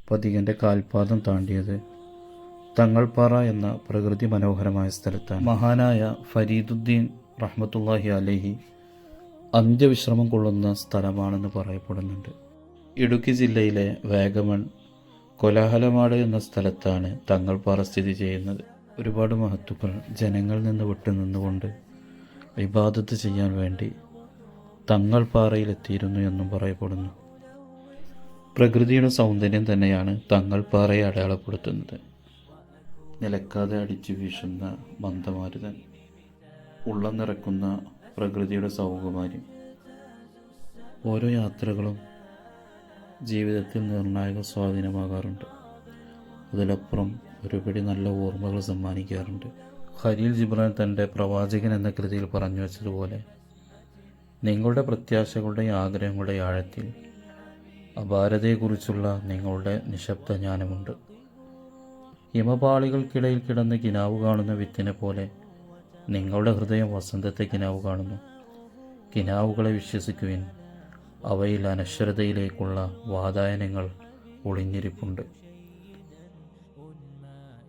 പതികൻ്റെ കാൽപാദം താണ്ടിയത് തങ്ങൾപ്പാറ എന്ന പ്രകൃതി മനോഹരമായ സ്ഥലത്താണ്. മഹാനായ ഫരീദുദ്ദീൻ റഹ്മത്തുള്ളാഹി അലൈഹി അന്ത്യവിശ്രമം കൊള്ളുന്ന സ്ഥലമാണെന്ന് പറയപ്പെടുന്നുണ്ട്. ഇടുക്കി ജില്ലയിലെ വാഗമൺ കോലാഹലമാട് എന്ന സ്ഥലത്താണ് തങ്ങൾപ്പാറ സ്ഥിതി ചെയ്യുന്നത്. ഒരുപാട് മഹത്തുക്കൾ ജനങ്ങളിൽ നിന്ന് വിട്ടുനിന്നുകൊണ്ട് ഇബാദത്ത് ചെയ്യാൻ വേണ്ടി തങ്ങൾപ്പാറയിലെത്തിയിരുന്നു എന്നും പറയപ്പെടുന്നു. പ്രകൃതിയുടെ സൗന്ദര്യം തന്നെയാണ് തങ്ങൾപ്പാറയെ അടയാളപ്പെടുത്തുന്നത്. നിലക്കാതെ അടിച്ചു വീശുന്ന മന്ദമാരുതൻ, ഉള്ളം നിറക്കുന്ന പ്രകൃതിയുടെ സൗകുമാര്യം. ഓരോ യാത്രകളും ജീവിതത്തിൽ നിർണായക സ്വാധീനമാകാറുണ്ട്. അതിലപ്പുറം ഒരുപിടി നല്ല ഓർമ്മകൾ സമ്മാനിക്കാറുണ്ട്. ഖലീൽ ജിബ്രാൻ തൻ്റെ പ്രവാചകൻ എന്ന കൃതിയിൽ പറഞ്ഞു വച്ചതുപോലെ, നിങ്ങളുടെ പ്രത്യാശകളുടെയും ആഗ്രഹങ്ങളുടെയും ആഴത്തിൽ അപാരതയെക്കുറിച്ചുള്ള നിങ്ങളുടെ നിശബ്ദ ജ്ഞാനമുണ്ട്. ഹിമപാളികൾക്കിടയിൽ കിടന്ന് കിനാവ് കാണുന്ന വിത്തിനെ പോലെ നിങ്ങളുടെ ഹൃദയം വസന്തത്തെ കിനാവ് കാണുന്നു. കിനാവുകളെ വിശ്വസിക്കുവിൻ, അവയിൽ അനശ്വരതയിലേക്കുള്ള വാതായനങ്ങൾ ഒളിഞ്ഞിരിപ്പുണ്ട്.